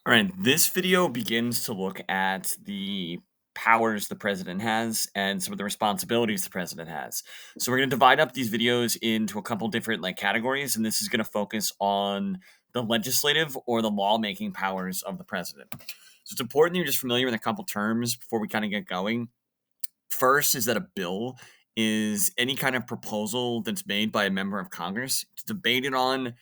All right, this video begins to look at the powers the president has and some of the responsibilities the president has. So we're going to divide up these videos into a couple different categories, and this is going to focus on the legislative or the lawmaking powers of the president. So it's important that you're just familiar with a couple terms before we kind of get going. First is that a bill is any kind of proposal that's made by a member of Congress. It's debated on and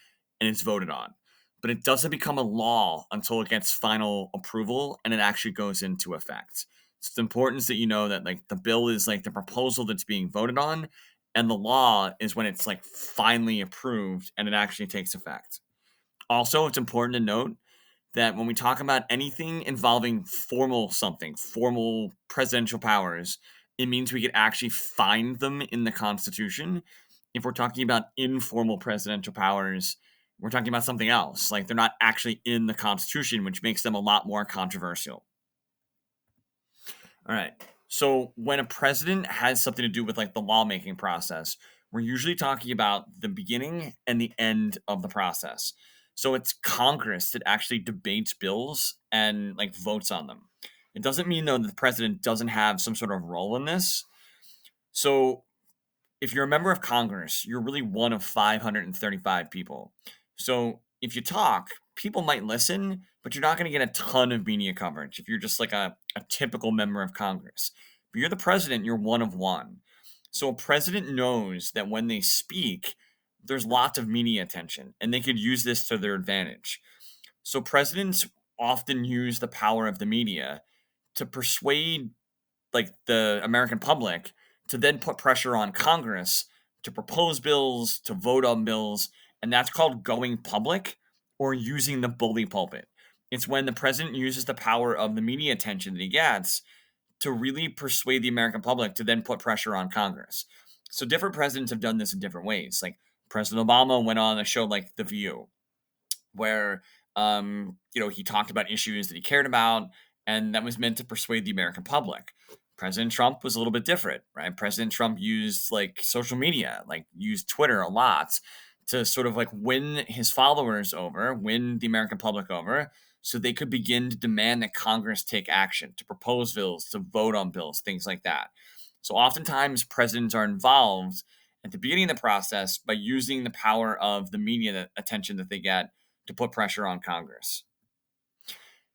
it's voted on. But it doesn't become a law until it gets final approval and it actually goes into effect. So it's important that you know that the bill is the proposal that's being voted on, and the law is when it's finally approved and it actually takes effect. Also, it's important to note that when we talk about anything involving formal presidential powers, it means we could actually find them in the Constitution. If we're talking about informal presidential powers, we're talking about something else. Like they're not actually in the Constitution, which makes them a lot more controversial. All right. So when a president has something to do with the lawmaking process, we're usually talking about the beginning and the end of the process. So it's Congress that actually debates bills and votes on them. It doesn't mean though that the president doesn't have some sort of role in this. So if you're a member of Congress, you're really one of 535 people. So if you talk, people might listen, but you're not going to get a ton of media coverage if you're just a typical member of Congress. But you're the president, you're one of one. So a president knows that when they speak, there's lots of media attention, and they could use this to their advantage. So presidents often use the power of the media to persuade the American public to then put pressure on Congress to propose bills, to vote on bills, and that's called going public or using the bully pulpit. It's when the president uses the power of the media attention that he gets to really persuade the American public to then put pressure on Congress. So different presidents have done this in different ways. Like President Obama went on a show like The View, where he talked about issues that he cared about, and that was meant to persuade the American public. President Trump was a little bit different, right? President Trump used social media, used Twitter a lot to sort of win his followers over, win the American public over, so they could begin to demand that Congress take action, to propose bills, to vote on bills, things like that. So oftentimes presidents are involved at the beginning of the process by using the power of the media attention that they get to put pressure on Congress.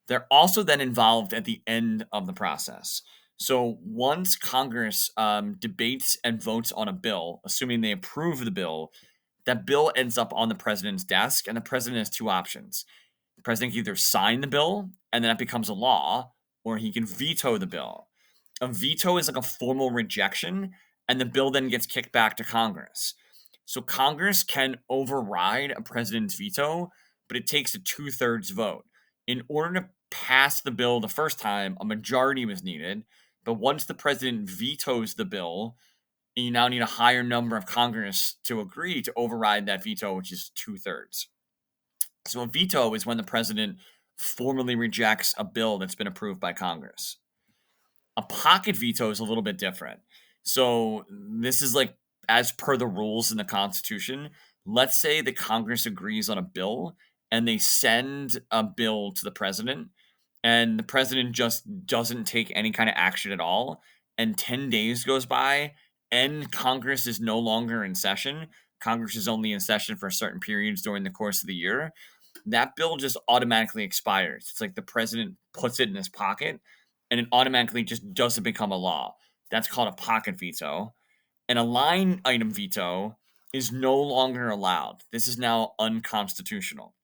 They're also then involved at the end of the process. So once Congress debates and votes on a bill, assuming they approve the bill, that bill ends up on the president's desk, and the president has two options. The president can either sign the bill, and then it becomes a law, or he can veto the bill. A veto is a formal rejection, and the bill then gets kicked back to Congress. So Congress can override a president's veto, but it takes a two-thirds vote. In order to pass the bill the first time, a majority was needed. But once the president vetoes the bill, you now need a higher number of Congress to agree to override that veto, which is two-thirds. So a veto is when the president formally rejects a bill that's been approved by Congress. A pocket veto is a little bit different. So this is as per the rules in the Constitution. Let's say the Congress agrees on a bill and they send a bill to the president, and the president just doesn't take any kind of action at all, and 10 days goes by and Congress is no longer in session. Congress is only in session for certain periods during the course of the year. That bill just automatically expires. It's like the president puts it in his pocket and it automatically just doesn't become a law. That's called a pocket veto. And a line item veto is no longer allowed. This is now unconstitutional.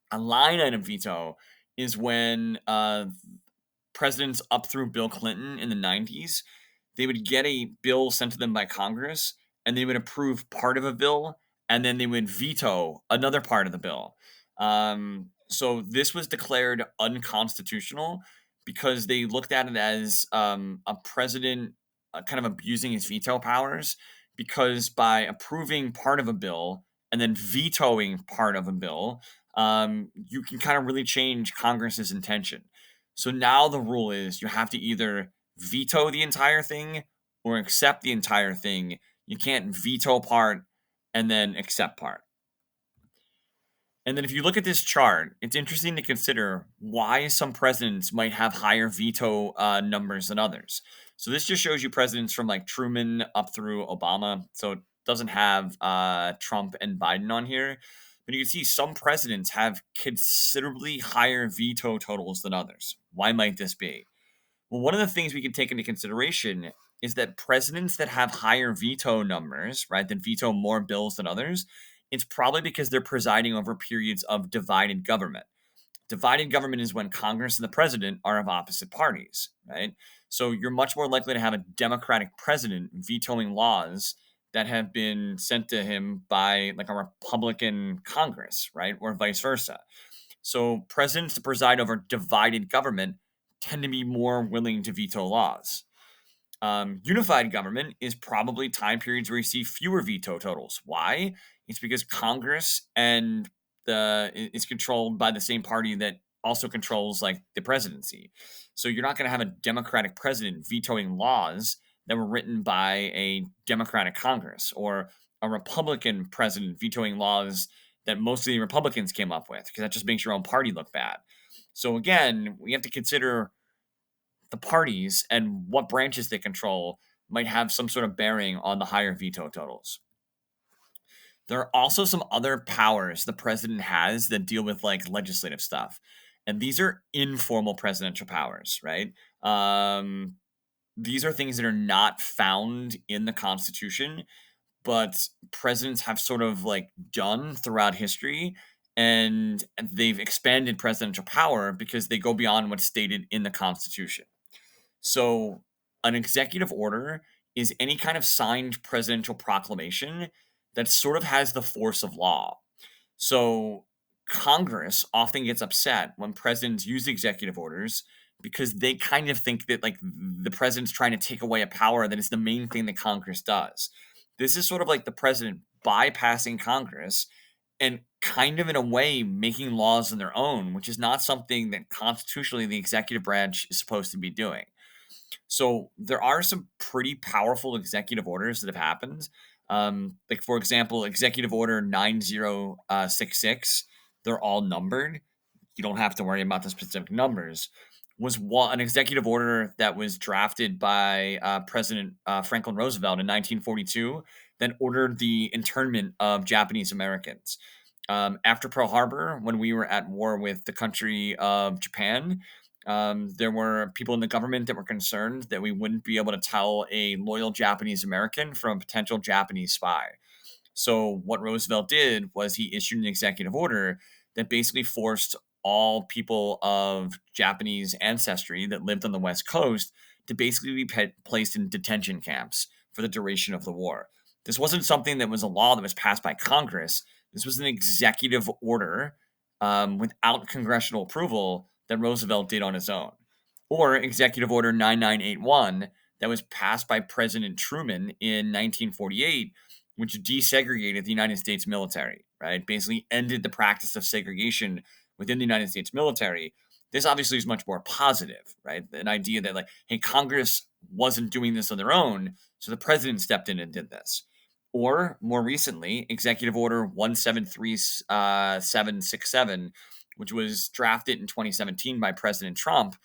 A line item veto is when presidents up through Bill Clinton in the 90s, they would get a bill sent to them by Congress and they would approve part of a bill and then they would veto another part of the bill. So this was declared unconstitutional because they looked at it as a president kind of abusing his veto powers, because by approving part of a bill and then vetoing part of a bill, you can kind of really change Congress's intention. So now the rule is you have to either veto the entire thing or accept the entire thing. You can't veto part and then accept part. And then if you look at this chart, it's interesting to consider why some presidents might have higher veto numbers than others. So this just shows you presidents from like Truman up through Obama. So it doesn't have Trump and Biden on here. But you can see some presidents have considerably higher veto totals than others. Why might this be? Well, one of the things we can take into consideration is that presidents that have higher veto numbers, right, that veto more bills than others, it's probably because they're presiding over periods of divided government. Divided government is when Congress and the president are of opposite parties, right? So you're much more likely to have a Democratic president vetoing laws that have been sent to him by like a Republican Congress, right? Or vice versa. So presidents that preside over divided government tend to be more willing to veto laws. Unified government is probably time periods where you see fewer veto totals. Why? It's because Congress and the is controlled by the same party that also controls like the presidency. So you're not going to have a Democratic president vetoing laws that were written by a Democratic Congress, or a Republican president vetoing laws that most of the Republicans came up with, because that just makes your own party look bad. So again, we have to consider the parties and what branches they control might have some sort of bearing on the higher veto totals. There are also some other powers the president has that deal with like legislative stuff. And these are informal presidential powers, right? These are things that are not found in the Constitution, but presidents have sort of like done throughout history, and they've expanded presidential power because they go beyond what's stated in the Constitution. So, an executive order is any kind of signed presidential proclamation that sort of has the force of law. So, Congress often gets upset when presidents use executive orders because they kind of think that like the president's trying to take away a power that is the main thing that Congress does. This is sort of like the president bypassing Congress and kind of in a way making laws on their own, which is not something that constitutionally the executive branch is supposed to be doing. So there are some pretty powerful executive orders that have happened. Like for example, Executive Order 9066, they're all numbered. You don't have to worry about the specific numbers. Was an executive order that was drafted by President Franklin Roosevelt in 1942 that ordered the internment of Japanese Americans. After Pearl Harbor, when we were at war with the country of Japan, there were people in the government that were concerned that we wouldn't be able to tell a loyal Japanese American from a potential Japanese spy. So, what Roosevelt did was he issued an executive order that basically forced all people of Japanese ancestry that lived on the West Coast to basically be placed in detention camps for the duration of the war. This wasn't something that was a law that was passed by Congress. This was an executive order without congressional approval that Roosevelt did on his own. Or Executive Order 9981 that was passed by President Truman in 1948, which desegregated the United States military, right? Basically ended the practice of segregation within the United States military. This obviously is much more positive, right? An idea that, like, hey, Congress wasn't doing this on their own, so the president stepped in and did this. Or more recently, Executive Order 173767, which was drafted in 2017 by President Trump,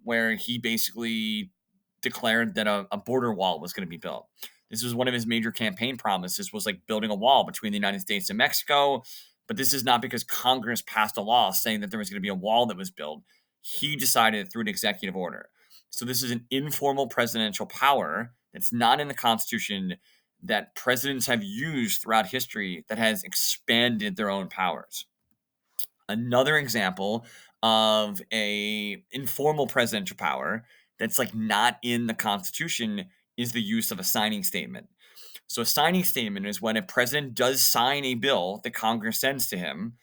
where he basically declared that a border wall was going to be built. This was one of his major campaign promises, was like building a wall between the United States and Mexico. But this is not because Congress passed a law saying that there was going to be a wall that was built. He decided through an executive order. So this is an informal presidential power that's not in the Constitution, that presidents have used throughout history, that has expanded their own powers. Another example of a informal presidential power that's like not in the Constitution is the use of a signing statement. So a signing statement is when a president does sign a bill that Congress sends to him,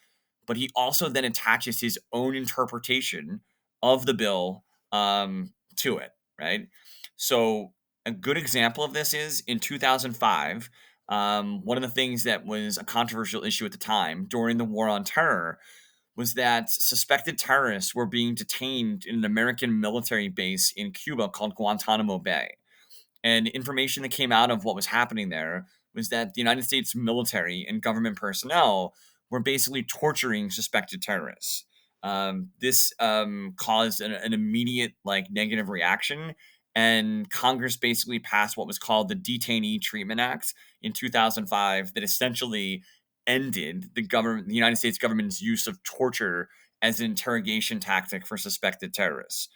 but he also then attaches his own interpretation of the bill to it, right? So a good example of this is in 2005. One of the things that was a controversial issue at the time during the war on terror was that suspected terrorists were being detained in an American military base in Cuba called Guantanamo Bay. And information that came out of what was happening there was that the United States military and government personnel were basically torturing suspected terrorists. This caused an immediate like negative reaction, and Congress basically passed what was called the Detainee Treatment Act in 2005 that essentially ended the United States government's use of torture as an interrogation tactic for suspected terrorists.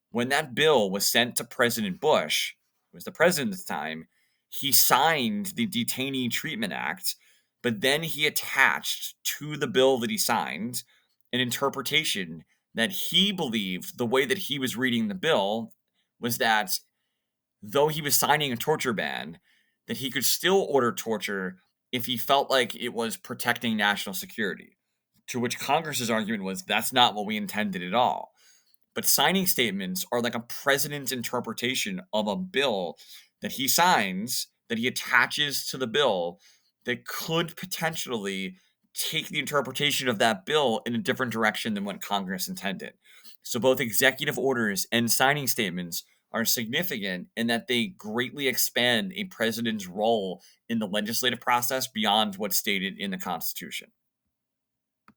When that bill was sent to President Bush, who was the president at the time, he signed the Detainee Treatment Act, but then he attached to the bill that he signed an interpretation that he believed the way that he was reading the bill was that though he was signing a torture ban, that he could still order torture if he felt like it was protecting national security. To which Congress's argument was that's not what we intended at all. But signing statements are like a president's interpretation of a bill that he signs, that he attaches to the bill, that could potentially take the interpretation of that bill in a different direction than what Congress intended. So both executive orders and signing statements are significant in that they greatly expand a president's role in the legislative process beyond what's stated in the Constitution.